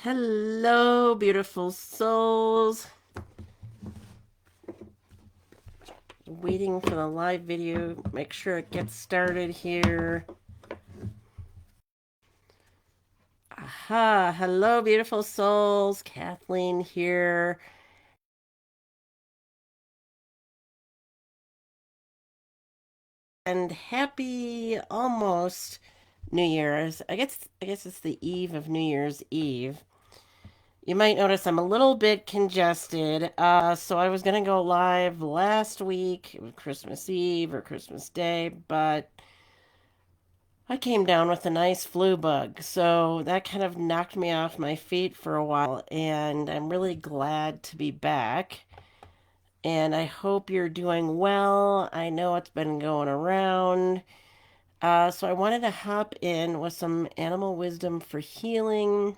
Hello, beautiful souls. Waiting for the live video. Make sure it gets started here. Aha, hello, beautiful souls. Kathleen here. And happy almost New Year's. I guess it's the eve of New Year's Eve. You might notice I'm a little bit congested. So I was going to go live last week, Christmas Eve or Christmas Day, but I came down with a nice flu bug. So that kind of knocked me off my feet for a while, and I'm really glad to be back. And I hope you're doing well. I know it's been going around. So I wanted to hop in with some animal wisdom for healing.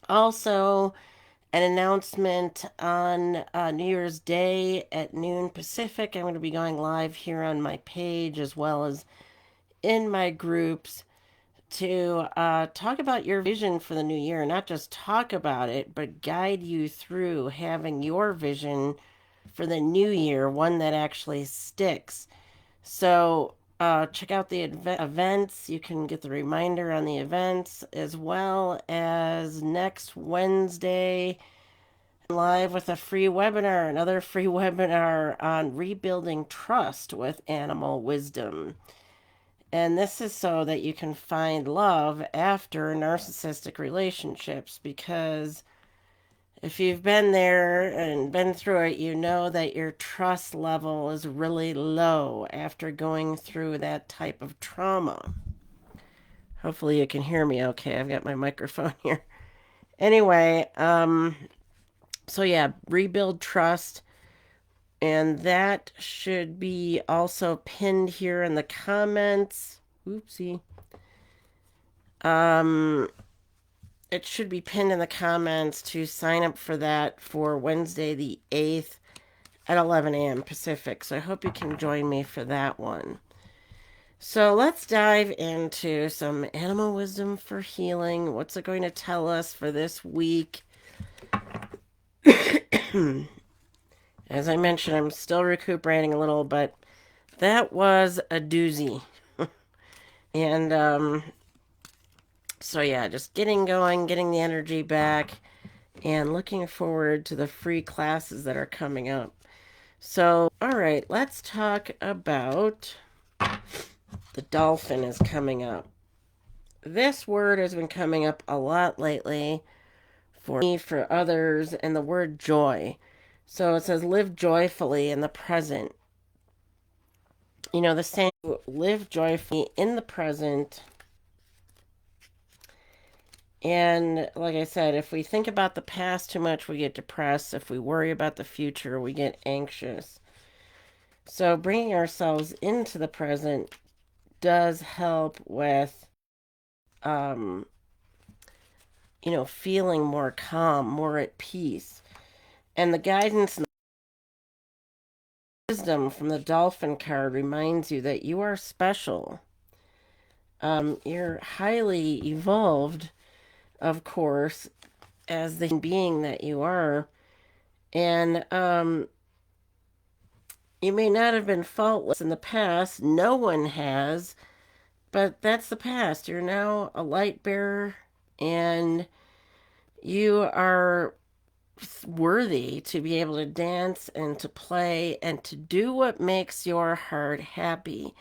Also, an announcement on New Year's Day at noon Pacific. I'm going to be going live here on my page as well as in my groups to talk about your vision for the new year. Not just talk about it, but guide you through having your vision for the new year, one that actually sticks. So check out the events. You can get the reminder on the events, as well as next Wednesday live with a free webinar, another free webinar on rebuilding trust with animal wisdom. And this is so that you can find love after narcissistic relationships, because if you've been there and been through it, you know that your trust level is really low after going through that type of trauma. Hopefully you can hear me okay. I've got my microphone here. Anyway, so yeah, rebuild trust. And that should be also pinned here in the comments. Oopsie. It should be pinned in the comments to sign up for that for Wednesday the 8th at 11 a.m. Pacific. So I hope you can join me for that one. So let's dive into some animal wisdom for healing. What's it going to tell us for this week? As I mentioned, I'm still recuperating a little, but that was a doozy. And so yeah, just getting going, getting the energy back, and looking forward to the free classes that are coming up. So, all right, let's talk about the dolphin is coming up. This word has been coming up a lot lately for me, for others, and the word joy. So it says live joyfully in the present. You know, the saying, live joyfully in the present. And like I said, if we think about the past too much, we get depressed. If we worry about the future, we get anxious. So bringing ourselves into the present does help with, feeling more calm, more at peace. And the guidance and wisdom from the dolphin card reminds you that you are special. You're highly evolved, of course, as the being that you are. And you may not have been faultless in the past. No one has. But that's the past. You're now a light bearer, and you are worthy to be able to dance and to play and to do what makes your heart happy.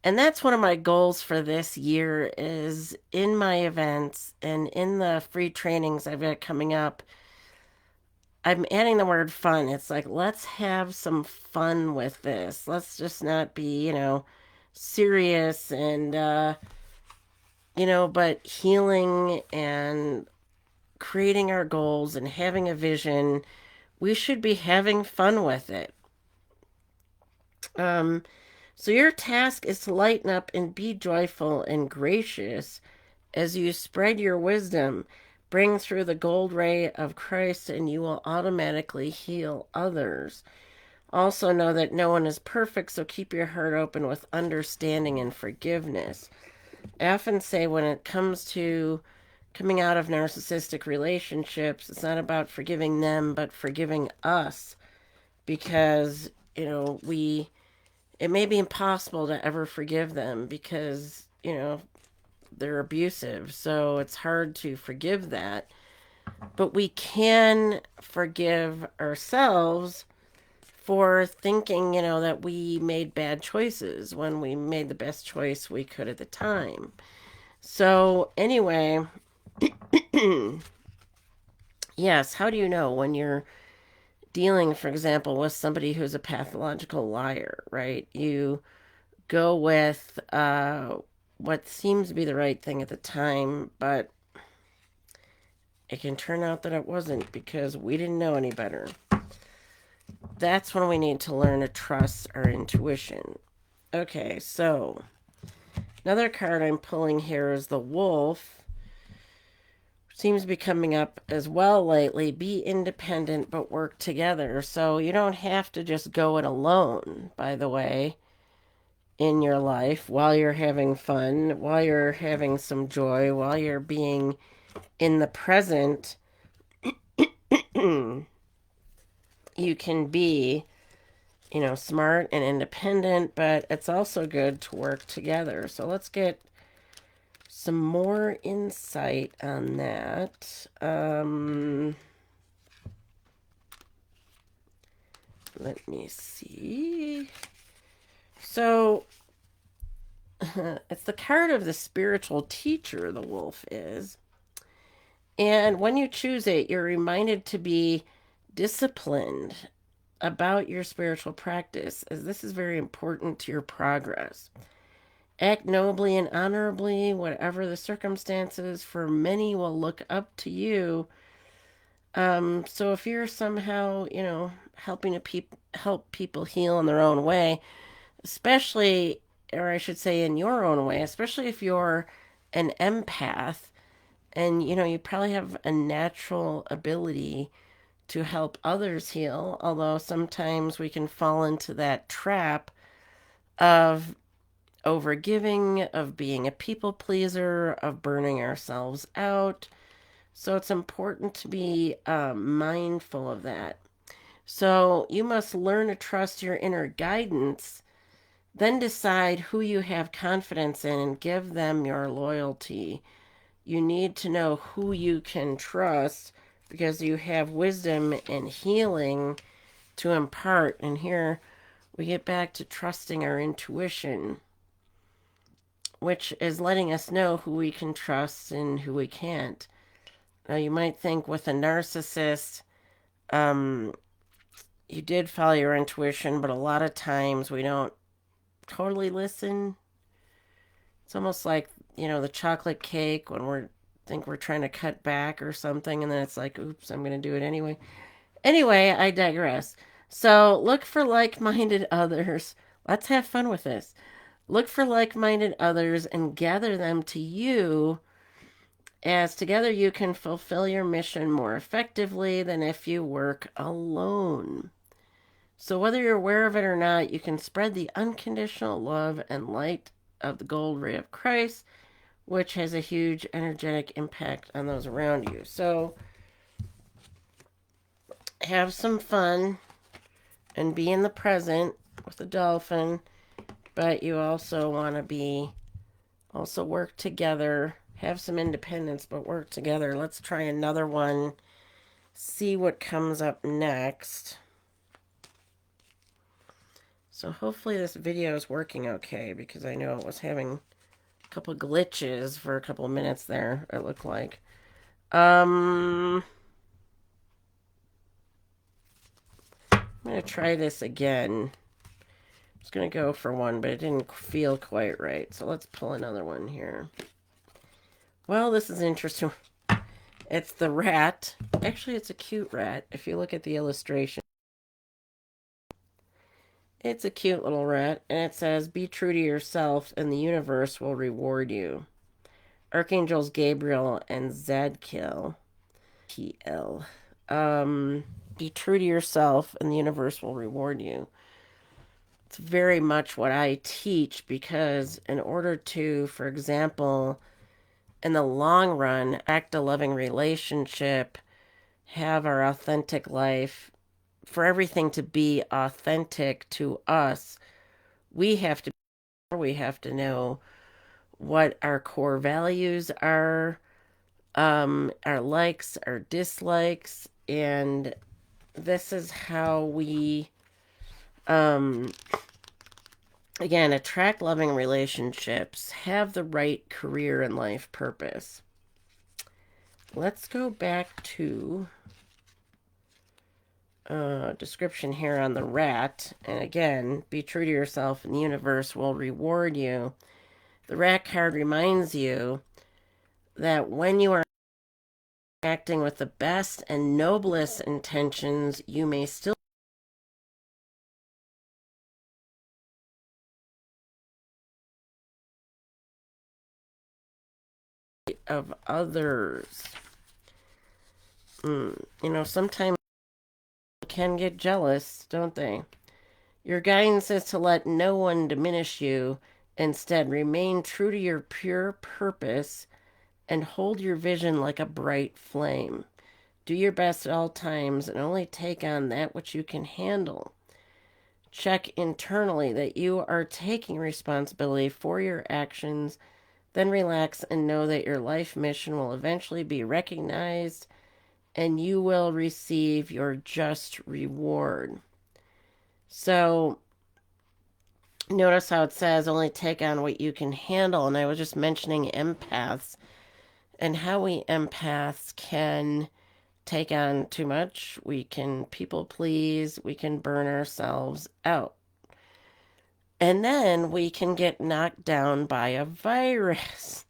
And that's one of my goals for this year, is in my events and in the free trainings I've got coming up, I'm adding the word fun. It's like, let's have some fun with this. Let's just not be, serious and, but healing and creating our goals and having a vision. We should be having fun with it. So your task is to lighten up and be joyful and gracious as you spread your wisdom. Bring through the gold ray of Christ, and you will automatically heal others. Also know that no one is perfect, so keep your heart open with understanding and forgiveness. I often say when it comes to coming out of narcissistic relationships, it's not about forgiving them, but forgiving us because, it may be impossible to ever forgive them because, they're abusive. So it's hard to forgive that. But we can forgive ourselves for thinking, that we made bad choices when we made the best choice we could at the time. So, anyway, yes, how do you know when you're dealing, for example, with somebody who's a pathological liar, right? You go with what seems to be the right thing at the time, but it can turn out that it wasn't because we didn't know any better. That's when we need to learn to trust our intuition. Okay, so another card I'm pulling here is the Wolf. Seems to be coming up as well lately. Be independent but work together. So you don't have to just go it alone, by the way, in your life while you're having fun, while you're having some joy, while you're being in the present. You can be, smart and independent, but it's also good to work together. So let's get some more insight on that. Let me see. So it's the card of the spiritual teacher, the Wolf is. And when you choose it, you're reminded to be disciplined about your spiritual practice, as this is very important to your progress. Act nobly and honorably, whatever the circumstances, for many will look up to you. So if you're somehow, helping help people heal in their own way, especially, or I should say in your own way, especially if you're an empath and, you probably have a natural ability to help others heal, although sometimes we can fall into that trap of overgiving, of being a people pleaser, of burning ourselves out. So it's important to be mindful of that. So you must learn to trust your inner guidance, then decide who you have confidence in and give them your loyalty. You need to know who you can trust because you have wisdom and healing to impart. And here we get back to trusting our intuition, which is letting us know who we can trust and who we can't. Now, you might think with a narcissist, you did follow your intuition, but a lot of times we don't totally listen. It's almost like, the chocolate cake when we're trying to cut back or something, and then it's like, oops, I'm going to do it anyway. Anyway, I digress. So look for like-minded others. Let's have fun with this. Look for like-minded others and gather them to you, as together you can fulfill your mission more effectively than if you work alone. So whether you're aware of it or not, you can spread the unconditional love and light of the gold ray of Christ, which has a huge energetic impact on those around you. So have some fun and be in the present with the dolphin, but you also want to also work together, have some independence, but work together. Let's try another one, see what comes up next. So hopefully this video is working okay, because I know it was having a couple glitches for a couple of minutes there, it looked like. I'm going to try this again. I was going to go for one, but it didn't feel quite right. So let's pull another one here. Well, this is interesting. It's the rat. Actually, it's a cute rat if you look at the illustration. It's a cute little rat, and it says, be true to yourself, and the universe will reward you. Archangels Gabriel and Zadkiel. PL. Be true to yourself, and the universe will reward you. It's very much what I teach, because in order to, for example, in the long run, act a loving relationship, have our authentic life, for everything to be authentic to us, we have to know what our core values are, our likes, our dislikes, and this is how we, um, again, attract loving relationships, have the right career and life purpose. Let's go back to description here on the rat. And again, be true to yourself and the universe will reward you. The rat card reminds you that when you are acting with the best and noblest intentions, you may still of others. Sometimes people can get jealous, don't they? Your guidance is to let no one diminish you. Instead, remain true to your pure purpose and hold your vision like a bright flame. Do your best at all times and only take on that which you can handle. Check internally that you are taking responsibility for your actions, then relax and know that your life mission will eventually be recognized and you will receive your just reward. So, notice how it says only take on what you can handle. And I was just mentioning empaths and how we empaths can take on too much. We can people please. We can burn ourselves out. And then we can get knocked down by a virus.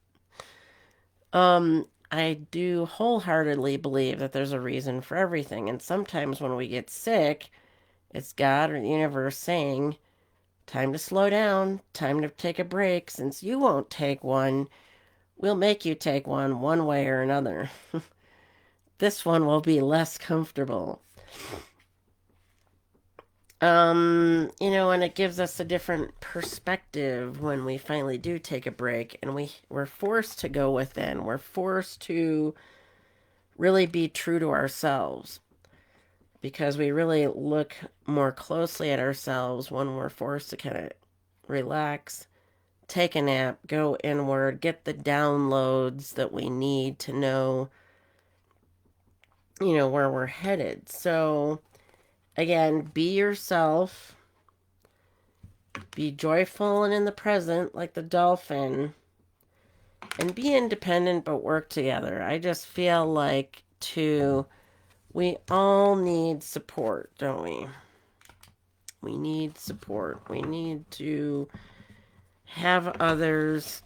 I do wholeheartedly believe that there's a reason for everything. And sometimes when we get sick, it's God or the universe saying, time to slow down, time to take a break. Since you won't take one, we'll make you take one way or another. This one will be less comfortable. And it gives us a different perspective when we finally do take a break and we're forced to go within. We're forced to really be true to ourselves because we really look more closely at ourselves when we're forced to kind of relax, take a nap, go inward, get the downloads that we need to know, where we're headed. So, again, be yourself, be joyful and in the present like the dolphin, and be independent but work together. I just feel like we all need support, don't we? We need support. We need to have others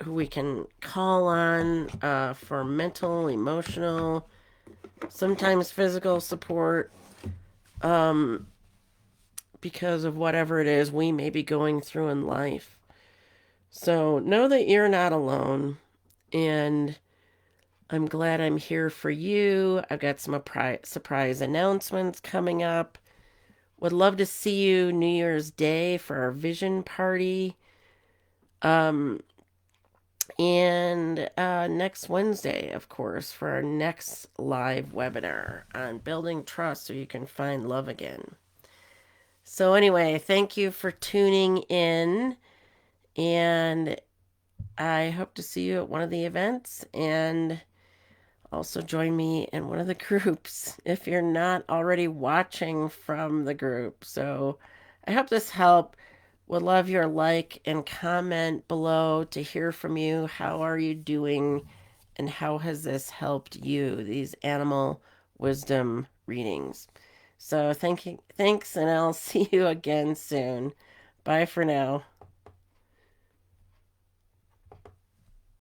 who we can call on for mental, emotional, sometimes physical support because of whatever it is we may be going through in life. So know that you're not alone, and I'm glad I'm here for you. I've got some surprise announcements coming up. Would love to see you New Year's Day for our vision party. And next Wednesday, of course, for our next live webinar on building trust so you can find love again. So anyway, thank you for tuning in, and I hope to see you at one of the events, and also join me in one of the groups if you're not already watching from the group. So I hope this helped. Would love your like and comment below to hear from you. How are you doing? And how has this helped you, these animal wisdom readings? So thanks, and I'll see you again soon. Bye for now.